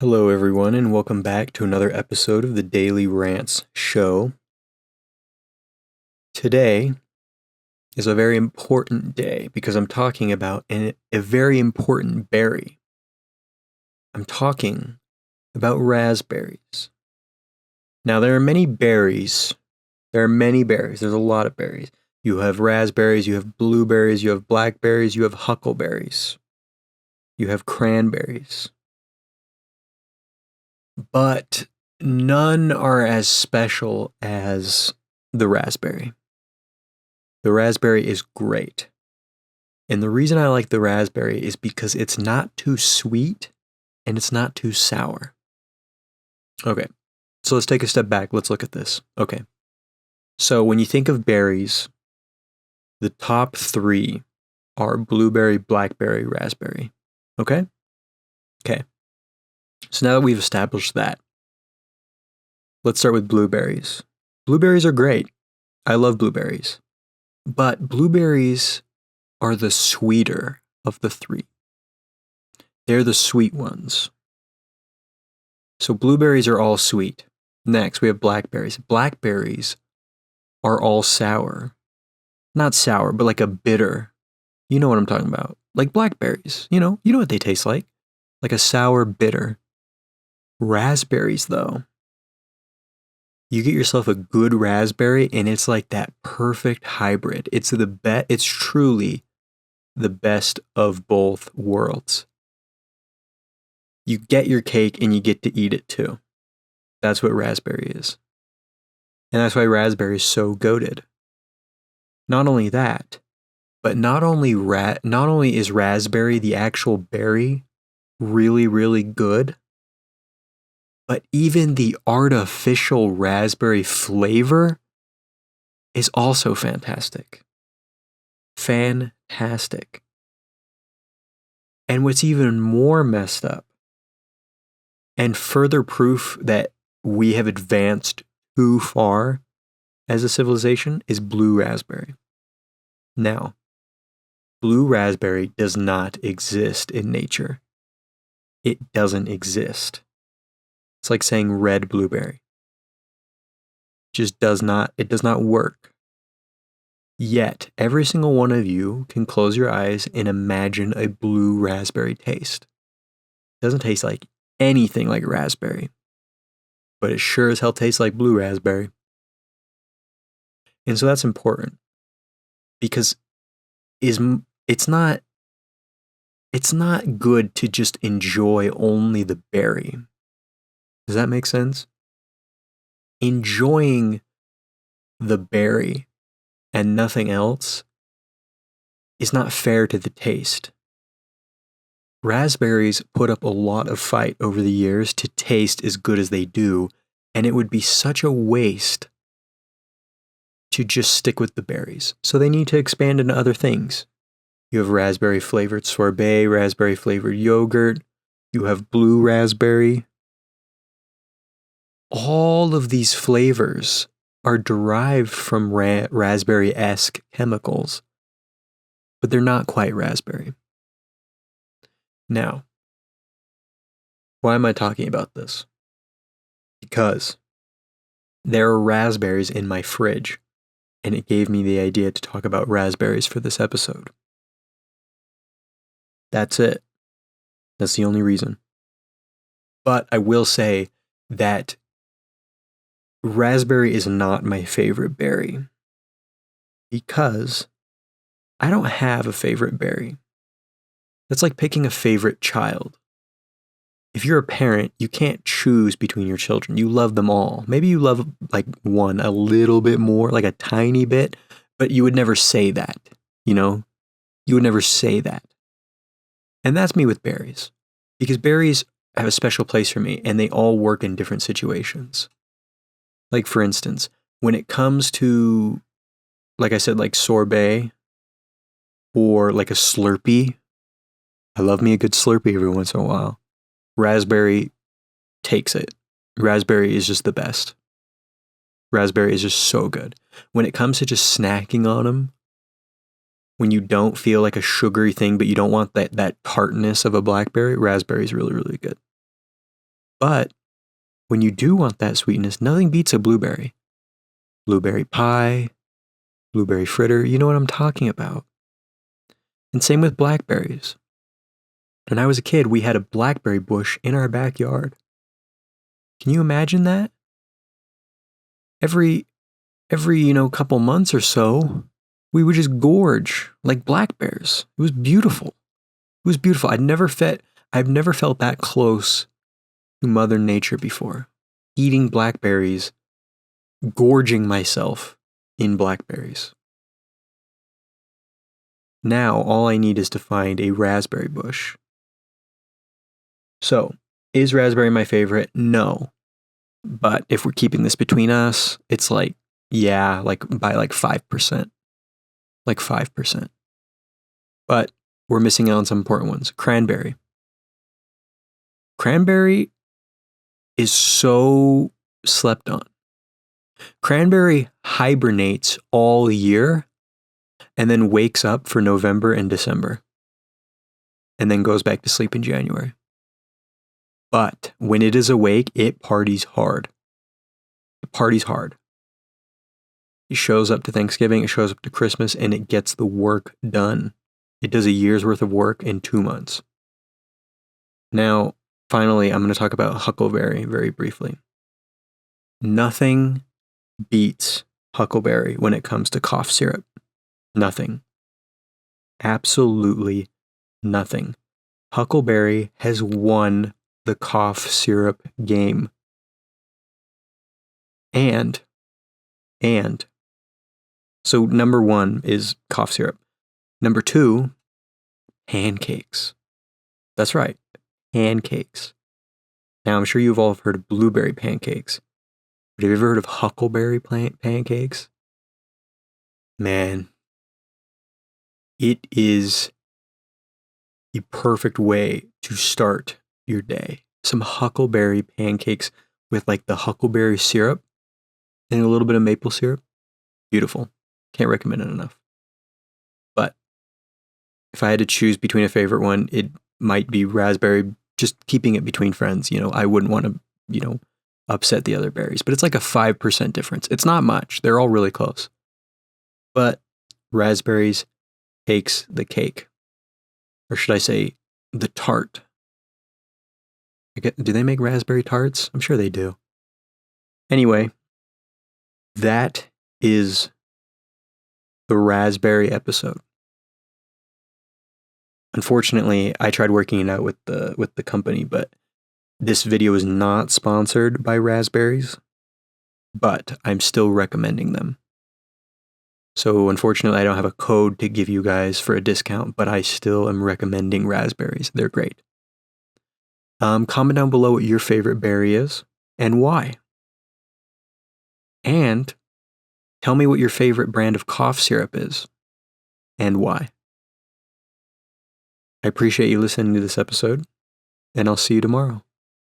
Hello, everyone, and welcome back to another episode of the Daily Rants show. Today is a very important day because I'm talking about a very important berry. I'm talking about raspberries. Now, there are many berries. There's a lot of berries. You have raspberries, you have blueberries, you have blackberries, you have huckleberries, you have cranberries. But none are as special as the raspberry. The raspberry is great. And the reason I like the raspberry is because it's not too sweet and it's not too sour. Okay, so let's take a step back. Let's look at this. Okay, so when you think of berries, the top three are blueberry, blackberry, raspberry. Okay? Okay. So now that we've established that, let's start with blueberries. Blueberries are great. I love blueberries. But blueberries are the sweeter of the three. They're the sweet ones. So blueberries are all sweet. Next, we have blackberries. Blackberries are all sour. Not sour, but like a bitter. You know what I'm talking about. Like blackberries. You know what they taste like. Like a sour bitter. Raspberries, though. You get yourself a good raspberry and it's like that perfect hybrid. It's truly the best of both worlds. You get your cake and you get to eat it too. That's what raspberry is. And that's why raspberry is so goated. Not only that, but not only is raspberry the actual berry really, really good, but even the artificial raspberry flavor is also fantastic. Fantastic. And what's even more messed up, and further proof that we have advanced too far as a civilization, is blue raspberry. Now, blue raspberry does not exist in nature. It doesn't exist. It's like saying red blueberry. It does not work. Yet, every single one of you can close your eyes and imagine a blue raspberry taste. It doesn't taste like anything like raspberry, but it sure as hell tastes like blue raspberry. And so that's important because it's not good to just enjoy only the berry. Does that make sense? Enjoying the berry and nothing else is not fair to the taste. Raspberries put up a lot of fight over the years to taste as good as they do, and it would be such a waste to just stick with the berries. So they need to expand into other things. You have raspberry flavored sorbet, raspberry flavored yogurt, you have blue raspberry. All of these flavors are derived from raspberry-esque chemicals, but they're not quite raspberry. Now, why am I talking about this? Because there are raspberries in my fridge, and it gave me the idea to talk about raspberries for this episode. That's it. That's the only reason. But I will say that raspberry is not my favorite berry because I don't have a favorite berry. That's like picking a favorite child. If you're a parent, you can't choose between your children. You love them all. Maybe you love like one a little bit more, like a tiny bit, but you would never say that, You would never say that. And that's me with berries. Because berries have a special place for me and they all work in different situations. Like for instance, when it comes to, like I said, like sorbet or like a Slurpee, I love me a good Slurpee every once in a while. Raspberry takes it. Raspberry is just the best. Raspberry is just so good. When it comes to just snacking on them, when you don't feel like a sugary thing, but you don't want that tartness of a blackberry, raspberry is really, really good. But when you do want that sweetness, nothing beats a blueberry. Blueberry pie, blueberry fritter, you know what I'm talking about. And same with blackberries. When I was a kid, we had a blackberry bush in our backyard. Can you imagine that? Every couple months or so, we would just gorge like black bears. It was beautiful. It was beautiful. I've never felt that close to Mother Nature before. Eating blackberries, gorging myself in blackberries. Now, all I need is to find a raspberry bush. So, is raspberry my favorite? No. But if we're keeping this between us, it's like, yeah, like by like 5%. Like 5%. But we're missing out on some important ones. Cranberry. Cranberry is so slept on. Cranberry hibernates all year and then wakes up for November and December and then goes back to sleep in January. But when it is awake, it parties hard. It parties hard. It shows up to Thanksgiving, it shows up to Christmas, and it gets the work done. It does a year's worth of work in 2 months. Now, finally, I'm going to talk about huckleberry very briefly. Nothing beats huckleberry when it comes to cough syrup. Nothing. Absolutely nothing. Huckleberry has won the cough syrup game. And so number 1 is cough syrup. Number 2, pancakes. That's right, pancakes. Now, I'm sure you've all heard of blueberry pancakes. But have you ever heard of huckleberry pancakes? Man, it is the perfect way to start your day. Some huckleberry pancakes with like the huckleberry syrup and a little bit of maple syrup. Beautiful. Can't recommend it enough. But if I had to choose between a favorite one, it might be raspberry, just keeping it between friends. I wouldn't want to, upset the other berries. But it's like a 5% difference. It's not much. They're all really close. But raspberries takes the cake. Or should I say, the tart. Do they make raspberry tarts? I'm sure they do. Anyway, that is the raspberry episode. Unfortunately, I tried working it out with the company, but this video is not sponsored by Raspberries, but I'm still recommending them. So unfortunately, I don't have a code to give you guys for a discount, but I still am recommending Raspberries. They're great. Comment down below what your favorite berry is and why. And tell me what your favorite brand of cough syrup is and why. I appreciate you listening to this episode, and I'll see you tomorrow.